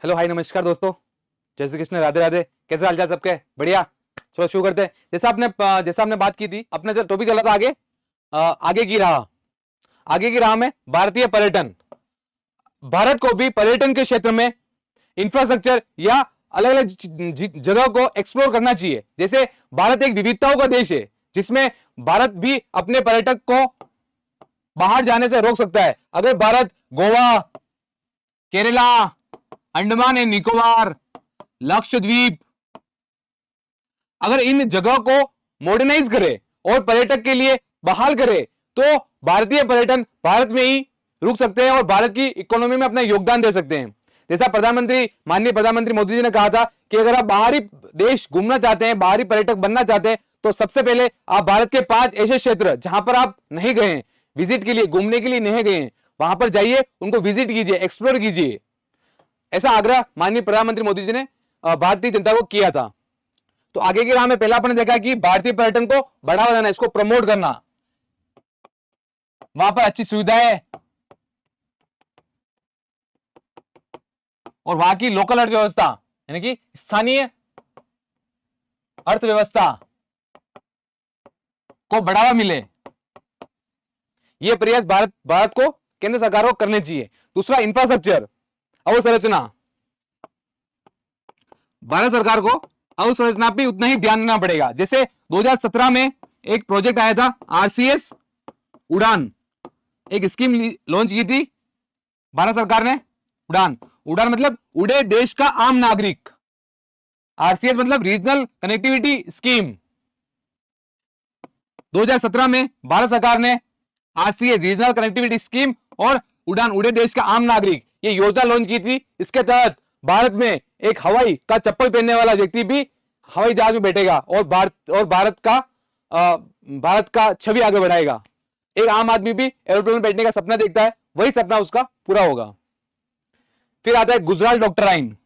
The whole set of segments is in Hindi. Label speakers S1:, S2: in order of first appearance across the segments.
S1: हेलो हाय नमस्कार दोस्तों, जय श्री कृष्ण, राधे राधे। कैसे हालचाल सबके? बढ़िया। चलो शुरू करते हैं। जैसा आपने बात की थी, अपना जो टॉपिक चला था आगे, आगे की राह में भारतीय पर्यटन। भारत को भी पर्यटन के क्षेत्र में इंफ्रास्ट्रक्चर या अलग अलग जगह को एक्सप्लोर करना चाहिए। जैसे भारत एक विविधताओं का देश है, जिसमें भारत भी अपने पर्यटक को बाहर जाने से रोक सकता है। अगर भारत गोवा, केरला, अंडमान एंड निकोबार, लक्षद्वीप, अगर इन जगह को मॉडर्नाइज करे और पर्यटक के लिए बहाल करे, तो भारतीय पर्यटन भारत में ही रुक सकते हैं और भारत की इकोनॉमी में अपना योगदान दे सकते हैं। जैसा माननीय प्रधानमंत्री मोदी जी ने कहा था कि अगर आप बाहरी देश घूमना चाहते हैं, बाहरी पर्यटक बनना चाहते हैं, तो सबसे पहले आप भारत के 5 ऐसे क्षेत्र जहां पर आप नहीं गए हैं, विजिट के लिए, घूमने के लिए नहीं गए हैं, वहां पर जाइए, उनको विजिट कीजिए, एक्सप्लोर कीजिए। ऐसा आग्रह माननीय प्रधानमंत्री मोदी जी ने भारतीय जनता को किया था। तो आगे की राह में पहला आपने देखा कि भारतीय पर्यटन को बढ़ावा देना, इसको प्रमोट करना, वहां पर अच्छी सुविधाएं और वहां की लोकल अर्थव्यवस्था यानी कि स्थानीय अर्थव्यवस्था को बढ़ावा मिले, यह प्रयास भारत को, केंद्र सरकार को करने चाहिए। दूसरा, इंफ्रास्ट्रक्चर, अवसंरचना। भारत सरकार को अवसंरचना पे उतना ही ध्यान देना पड़ेगा। जैसे 2017 में एक प्रोजेक्ट आया था, आरसीएस उड़ान, एक स्कीम लॉन्च की थी भारत सरकार ने। उड़ान मतलब उड़े देश का आम नागरिक, आरसीएस मतलब रीजनल कनेक्टिविटी स्कीम। 2017 में भारत सरकार ने आरसीएस, रीजनल कनेक्टिविटी स्कीम, और उड़ान, उड़े देश का आम नागरिक, ये योजना लॉन्च की थी। इसके तहत भारत में एक हवाई का चप्पल पहनने वाला व्यक्ति भी हवाई जहाज में बैठेगा और भारत का छवि आगे बढ़ाएगा। एक आम आदमी भी एरोप्लेन में बैठने का सपना देखता है, वही सपना उसका पूरा होगा। फिर आता है गुजराल डॉक्ट्राइन।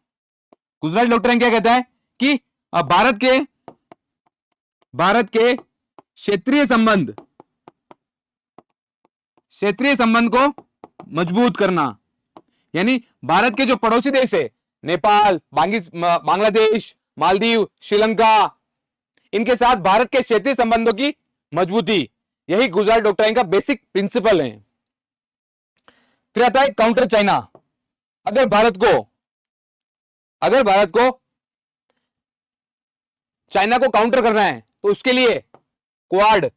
S1: गुजराल डॉक्ट्राइन क्या कहता है कि भारत के क्षेत्रीय संबंध को मजबूत करना, यानी भारत के जो पड़ोसी देश है, नेपाल, बांग्लादेश, मालदीव, श्रीलंका, इनके साथ भारत के क्षेत्रीय संबंधों की मजबूती, यही गुजराल डॉक्ट्राइन का बेसिक प्रिंसिपल है। फिर आता है काउंटर चाइना। अगर भारत को चाइना को काउंटर करना है, तो उसके लिए क्वाड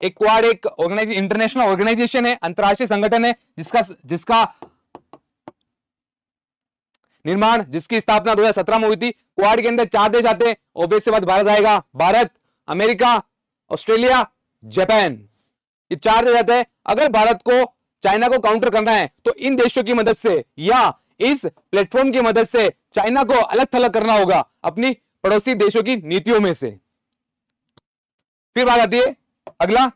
S1: एक इंटरनेशनल ऑर्गेनाइजेशन है, अंतरराष्ट्रीय संगठन है, जिसका निर्माण, जिसकी स्थापना 2017 में हुई थी। क्वाड के अंदर 4 देश आते हैं, ऑब्वियस सी बात भारत आएगा। भारत, अमेरिका, ऑस्ट्रेलिया, जापान, ये 4 देश आते हैं। अगर भारत को चाइना को काउंटर करना है, तो इन देशों की मदद से या इस प्लेटफॉर्म की मदद से चाइना को अलग थलग करना होगा अपनी पड़ोसी देशों की नीतियों में से। फिर बात आती है अगला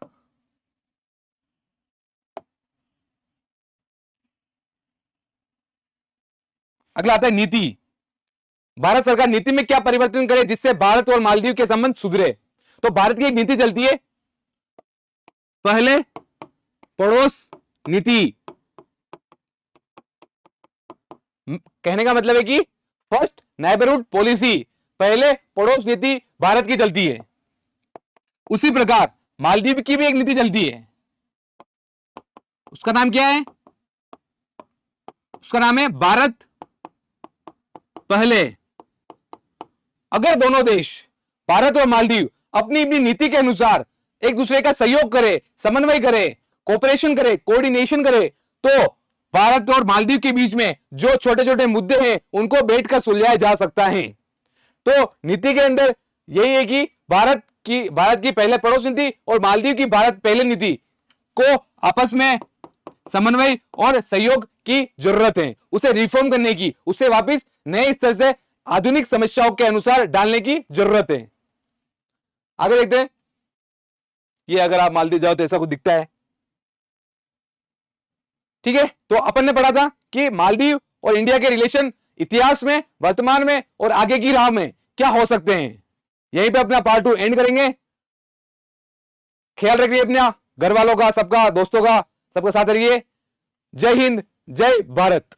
S1: आता है नीति। भारत सरकार नीति में क्या परिवर्तन करे जिससे भारत और मालदीव के संबंध सुधरे। तो भारत की एक नीति चलती है, पहले पड़ोस नीति। कहने का मतलब है कि फर्स्ट नेबरहुड पॉलिसी, पहले पड़ोस नीति भारत की चलती है। उसी प्रकार मालदीव की भी एक नीति चलती है, उसका नाम क्या है? उसका नाम है भारत पहले। अगर दोनों देश, भारत और मालदीव, अपनी अपनी नीति के अनुसार एक दूसरे का सहयोग करे, समन्वय करे, कोऑपरेशन करे, कोऑर्डिनेशन करे, तो भारत और मालदीव के बीच में जो छोटे छोटे मुद्दे हैं, उनको बैठकर सुलझाया जा सकता है। तो नीति के अंदर यही है कि भारत की पहले पड़ोस नीति और मालदीव की भारत पहले नीति को आपस में समन्वय और सहयोग की जरूरत है, उसे रिफॉर्म करने की, उसे वापस नए स्तर से आधुनिक समस्याओं के अनुसार डालने की जरूरत है। आगे देखते हैं। ये अगर आप मालदीव जाओ तो ऐसा कुछ दिखता है, ठीक है। तो अपन ने पढ़ा था कि मालदीव और इंडिया के रिलेशन इतिहास में, वर्तमान में और आगे की राह में क्या हो सकते हैं। यहीं पे अपना पार्ट 2 एंड करेंगे। ख्याल रखिए अपना, घर वालों का, सबका, दोस्तों का, सबका साथ रहिए। जय हिंद, जय भारत।